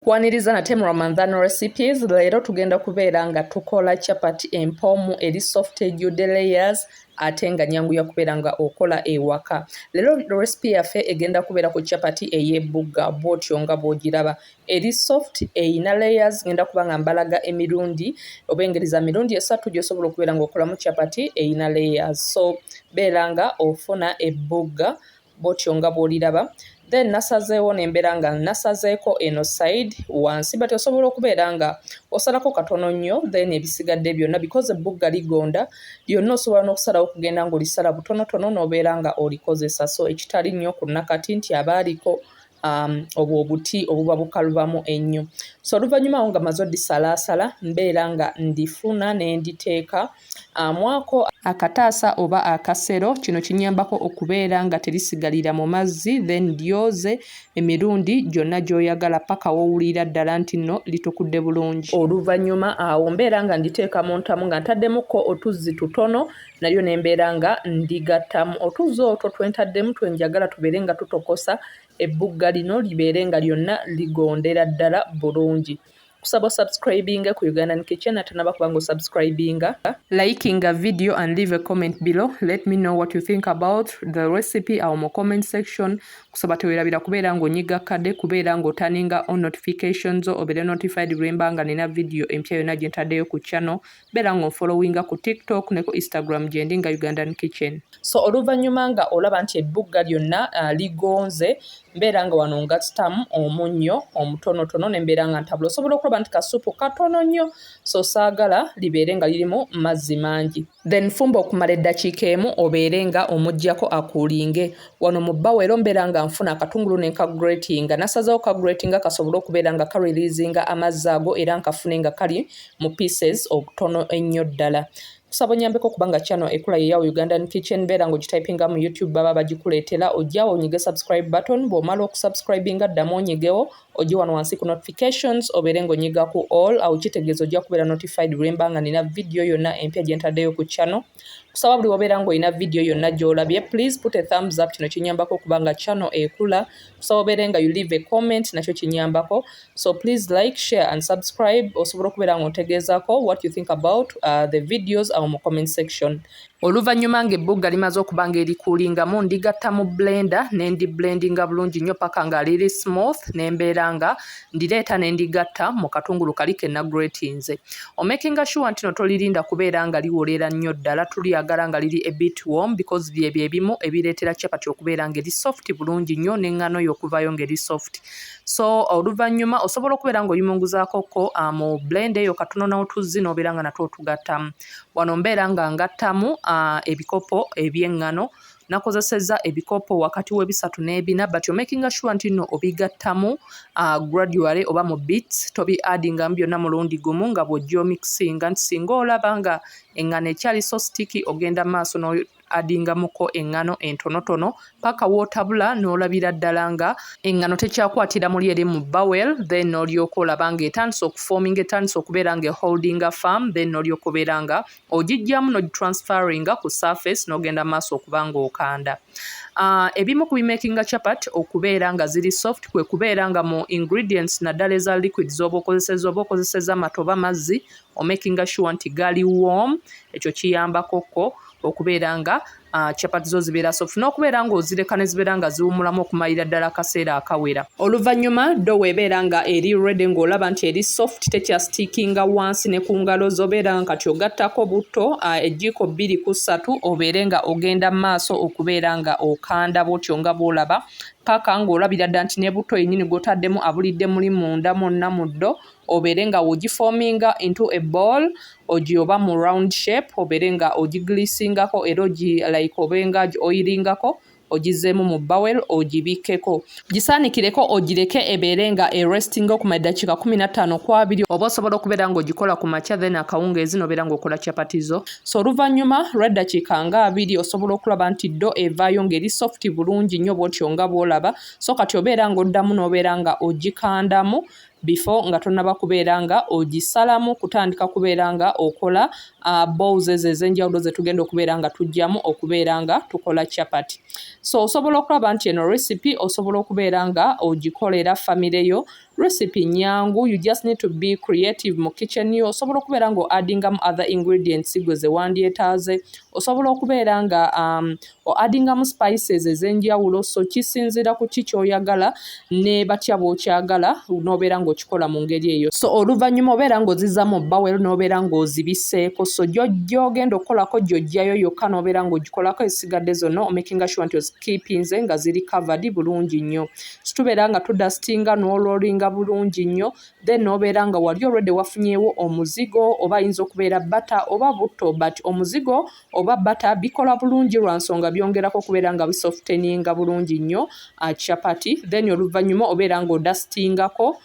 Kwaniriza nate mu Ramadhan recipes leero tugenda kubeera nga tukola chapati empoomu eri soft ejjudde layers ate nga nyangu ya kubeera nga okola ewaka. Leero recipe yaffe egenda kubeera ku chapati ey'ebbuga bw'otyo nga bw'ogiraba. Eri soft eyina layers ngenda kuba nga mbalaga emirundi oba engeri za mirundi esatu gy'osobola okubeera ng'okolamu chapati eyina layers. So beera nga ofuna ebbuga bw'otyo nga bw'oliraba. Then nasazeewo nembeera nga nasazeeko eno side wansi but osobola okubeera nga osalako katono nnyo then ebisigadde byonna because ebbugga ligonda lyonna osobola n'okusalawo okugenda ng'olisala butonotono n'obeera nga olikozesa. So ekitali nnyo ku nakati nti abaaliko obwo obuti obuba bukalubamu ennyo. So oluvannyuma nga maze odisalaasala mbeera nga ndifuna ne nditeeka mwako akataasa oba akasero. Kino kinyambako okubeera nga terisigalira mu mazzi then lyoze emirundi gyonna gy'oyagala paka wowulira ddala nti nno litukudde bulungi. Oluvannyuma awo mbeera nga nditeeka mu ntamu nga ntaddemuko otuzzi tutono nalyo ne mbeera nga ndigattamu. Otuzzi otwo twentaddemu twenjagala tubeere nga tutokosa ebbugga lino libeere nga lyonna ligondera ddala bulungi. Kusaba subscribing ku Ugandan Kitchen ate nababa ngo subscribing, liking a video and leave a comment below. Let me know what you think about the recipe awo mu comment section. Kusaba tewerabira kubeera ng'onyiga kadde kubeera ng'otaninga on notifications obeere notified lwemba nga nina video empya yonna gye ntaddeyo ku channel. Beera ng'onfollowinga ku TikTok ne ku Instagram gye ndi nga Ugandan Kitchen. So oluvannyuma nga olaba nti ebbugga lyonna ligonze mbeera nga wano ngattamu omunnyo omutonotono ne mbeera nga ntabula. Osobola okulaba nti kasupu katono nnyo so saagala libeere nga lirimu mazzi mangi. Then fumba okumala eddakiika emu obeere nga omuggyako akuulinge. Wano mu bbawero mbeera nga nfuna akatungulu ne nkagratinga. Nasazeewo kagratinga kasobole okubeera nga kareleasinga amazzi ago era nkafune nga kali mu pieces obutono ennyo ddala. Kusaba onyambeko kubanga channel ekula ya Ugandan Kitchen beera ng'ogitypinga mu YouTube baba bagikuleetera ojjawo onyige subscribe button. Bw'omala okusubscribinga ddamu onyigewo ojje wano wansi ku notifications obeere ng'onyiga ku all awo kitegeeza ojja kubeera notified lwemba nga nina video yonna empya gye ntaddeyo ku channel. Kusaba buli wabeera ng'olina video yonna gy'olabye please put a thumbs up. Kino kinyambako kubanga channel ekula. Kusaba obeere nga you leave a comment nakyo kinyambako. So please like, share and subscribe. Osobola okubeera ng'otegeezaako what you think about the videos mu comment section. Oluvannyuma ng'ebbugga limaze okuba nga erikuulingamu ndigatta mu blender ne ndiblendinga bulungi nnyo paka nga liri smooth ne mbeera nga ndireeta ne ndigatta mu katungulu kali ke nagratinze. Omakinga sure nti no tolirinda kubeera nga liwolera nnyo ddala. Tulyagala nga liri a bit warm because byebyo ebimu ebireetera chapati okubeera ng'eri soft bulungi nnyo n'eŋŋano y'okuvaayo ng'eri soft. So oluvannyuma osobola okubeera ng'oyimunguzaako ko mu blend eyo katono n'otuzzi n'obeera nga natwo otugattamu. Wano mbeera nga ngattamu ebikopo eby'eŋŋano. Nakozesezza ebikopo wakati w'ebisatu n'ebina but you're making sure nti nno obigattamu gradually oba mu bits tobi addingamu byonna mulundi gumu nga bw'ojja omixinga nti singa olaba nga eŋŋano ekyali so sticky ogenda maaso no addingamuko eŋŋano entonotono paka wootabula n'olabira ddala nga eŋŋano tekyakwatira muli eri mu bowel then n'olyoka olaba nga etandise okufoominga etandise okubeera nga holdinga firm then n'olyoka obeera nga ogijjamu n'ogitransferringa ku surface n'ogenda maaso okuba ng'okanda. Ebimu ku bimakinga chapati okubeera nga ziri soft kwe kubeera nga mu ingredients naddala eza liquids oba okozesezza matoba mazzi omakinga sure nti gali warm. Ekyo kiyambakoko okubeera nga chapati zo zibeera soft n'okubeera ng'ozireka ne zibeera nga ziwumulamu okumalira ddala akaseera akawera. Oluvannyuma do weebeera nga eri ready ng'olaba nti eri soft tekyastickinga wansi ne ku ngalo z'obeera nga kati ogattako butto ejjiiko 2 ku 3 obeere nga ogenda maaso okubeera nga okanda bw'otyo nga bw'olaba paka ng'olabira ddala nti ne butto yennyini gw'otaddemu abulidde muli munda mwonna mu ddo obeere nga ogifoominga into a ball ogioba mu round shape obeere nga ogiglisingako era like obenga oyiringako ogizeemu mu bowel ogibikkeko. Gisaanikireko ogireke ebeere nga erestinga okumala eddakiika 15 ku 20 oba osobola okubeera ng'ogikola ku makya then akawungeezi n'obeera ng'okola chapati zo. So oluvannyuma lw'eddakiika nga 2 osobola okulaba nti ddo evaayo ng'eri soft bulungi nnyo bw'otyo nga bw'olaba. So kati obeera ng'oddamu n'obeera nga ogikandamu before nga tonnaba kubeera nga ogisalamu kutandika kubeera nga okola bowls ez'enjawulo ze tugenda okubeera nga tujjamu okubeera nga tukola chapati. So osobola okulaba nti eno recipe osobola okubeera nga ogikolera famire yo recipe nyangu, you just need to be creative mu kitchen yo. Osobola okubeera nga addingamu other ingredients gwe ze wandyetaaze, osobola okubeera nga addingamu spices ez'enjawulo, so kisinziira ku ki ky'oyagala ne batya bw'okyagala n'obeera ng'okikola mu ngeri eyo. So oluvannyuma obeera ng'ozizza mu bawero n'obeera ng'ozibiseeko, so gy'ogenda okukolako gy'ojjayo yokka n'obeera ng'ogikolako ezisigadde zonna, making sure nti ozikeepinze nga ziri covered bulungi nnyo. So tubeera nga tudustinga n'oloolinga bulungi nnyo, then n'obeera nga wali already wafunyeewo omuzigo, oba ayinza okubeera butter oba butto, but omuzigo oba butter bikola bulungi lwa nsonga byongerako okubeera nga bisofteninga bulungi nnyo chapati. Then oluvannyuma obeera ng'odustingako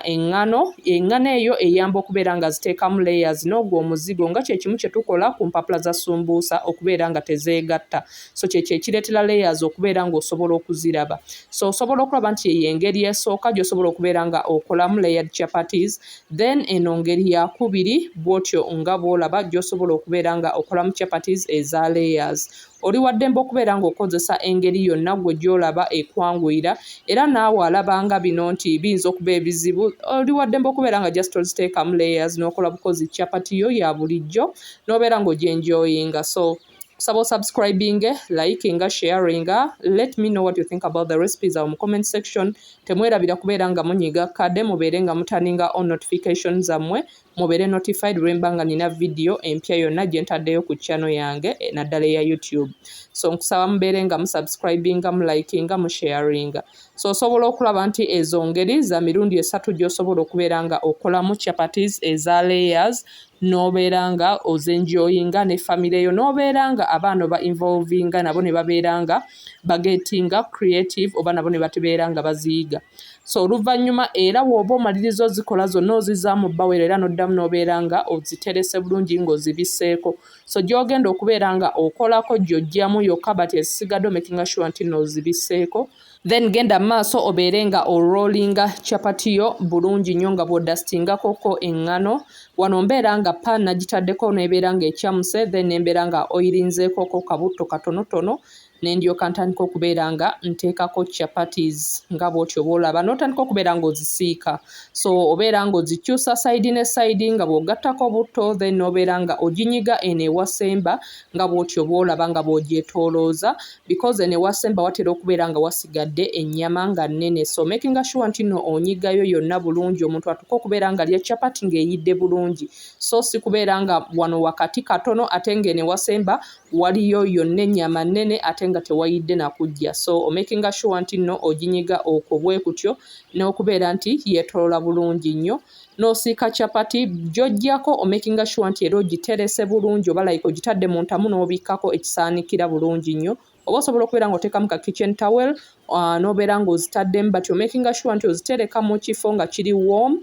engano eyo eyamba okubeera nga ziteekamu layers n'ogwo omuzigo, nga kyekimu kye tukola ku mpapula za sumbuusa okubeera nga tezeegatta, so kyekyo ekireetera layers okubeera ng'osobola okuziraba. So osobola okulaba nti eyo engeri esooka gy'osobola okubeera nga okolamu layered chapatis, then eno ngeri yakubiri bw'otyo nga bw'olaba gy'osobola okubeera nga okolamu chapatis eza layers. Oli waddembe okubeera ng'okozesa engeri yonna gwe gy'olaba ekwanguyira, era naawe alabanga bino nti biyinza okuba ebizibu, oli waddembe okubeera nga just oziteekamu layers n'okola bukozi chapati yo ya bulijjo n'obeera ng'ogyenjoyinga. So kusaba subscribing, liking, sharing. Let me know what you think about the recipes mu comment section. Temwerabira kubeera nga munyiga kadde, mubeere nga mutaninga on notifications zammwe, mubeere notified lwemba nga nina video empya yonna gye ntaddeyo ku channel yange naddala eya YouTube. So nkusaba mubeere nga musubscribinga, mulikinga, musharinga. So osobola okulaba nti ezo ngeri za mirundi 3 gy'osobola okubeera nga okolamu chapatis eza layers, n'obeera nga ozenjoyinga ne family yo, n'obeera nga abaana ba involvinga nabo ne babeera nga bagetinga creative, oba nabo ne batebeera nga baziyiga. So oluvannyuma era bw'oba omaliriza ozikola zonna ozizaamu bbawero era n'oddamu n'obeera nga oziterese bulungi ng'ozibiseeko. So gy'ogenda okubeera nga okolako gy'ojjamu yokka, but ezisigadde making sure nti n'ozibiseeko. Then genda maaso obeere nga orollinga chapati yo bulungi nnyo nga bw'odustingakoko engano. Wano mbeera nga pan nagitaddeko n'ebeera ng'ekyamuse, then nembeera nga oyirinzeekoko kabutto katonotono, nendyoka ntandika okubeera nga nteekako chapatis nga bw'otyo bw'olaba, n'otandika okubeera ng'ozisiika. So obeera ng'ozikyusa side ne side nga bw'ogattako butto, then n'obeera nga oginyiga eno ewasemba nga bw'otyo bw'olaba nga bw'ogyetoolooza, because eno ewasemba watera okubeera nga wasigadde ennyama nga nnene. So making sure nti no onyigayo yonna bulungi, omuntu atuuka okubeera nga alya chapati ng'eyidde bulungi. So si kubeera nga wano wakati katono ate ng'eno ewasemba waliyo yonna ennyama nnene ate nga tewayidde nakujja. So making sure nti no oginyiga okwo bwe kutyo n'okubeera nti yeetolola bulungi nnyo. N'osiika chapati gy'oggyako making sure nti era ogiterese bulungi, oba like ogitadde mu ntamu n'obikkako ekisaanikira bulungi nnyo, oba osobola okubeera ng'oteekamu ka kitchen towel n'obeera ng'ozitaddemu, but making sure nti ozitereka mu kifo nga kiri warm,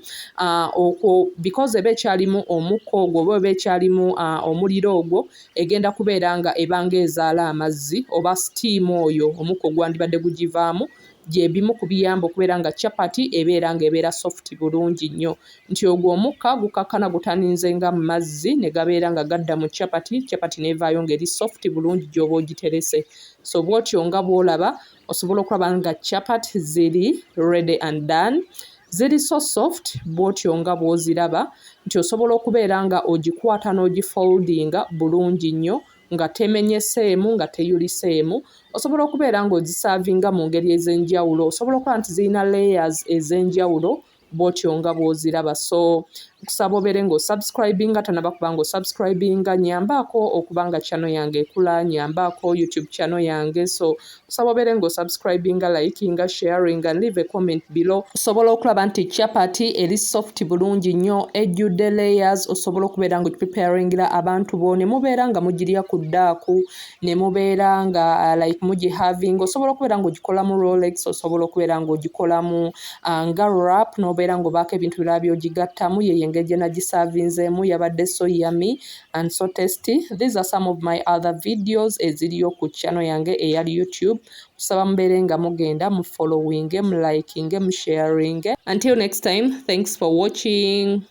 because eba ekyalimu omukka ogwo oba eba ekyalimu omuliro ogwo, egenda kubeera nga ebanga ezaala amazzi oba steam oyo omukka ogwandibadde gugivaamu, gyebimu ku biyamba okubeera nga chapati ebeera soft bulungi nnyo, nti ogwo omukka gukakkana gutaninze nga mu mazzi ne gabeera nga gadda mu chapati nevaayo ng'eri soft bulungi gy'oba ogiterese. So bw'otyo nga bw'olaba osobola okulaba nga chapati ziri ready and done, ziri so soft bw'otyo nga bw'oziraba, nti osobola okubeera nga ogikwata n'ogifoldinga bulungi nnyo nga temenyeseemu nga teyuliseemu. Osobola okubeera ng'ozisavinga mu ngeri ez'enjawulo, osobola okuba nti zirina layers ez'enjawulo bw'otyo nga bw'oziraba. So kusaba obeere ng'osubscribinga, tanaba kuba ng'osubscribinga, nyambaako okuba nga channel yange ekula, nyambaako YouTube channel yange. So kusaba obeere ng'osubscribinga, likinga, sharing and leave a comment below. Osobola okulaba nti chapati eri soft bulungi nnyo, ejjudde layers, osobola okubeera ng'ogipreparingira abantu bo ne mubeera nga mugirya ku ddaaku, ne mubeera nga like mugihavinga. Osobola okubeera ng'ogikolamu Rolex, osobola okubeera ng'ogikolamu nga wrap, n'obeera ng'obaako ebintu birala by'ogigattamu. Ye engeri gye nagisavinzeemu yabadde so yummy and so tasty. These are some of my other videos eziriyo ku channel yange eya YouTube. Kusaba mubeere nga mugenda mu following, mu liking, mu sharing. Until next time, thanks for watching.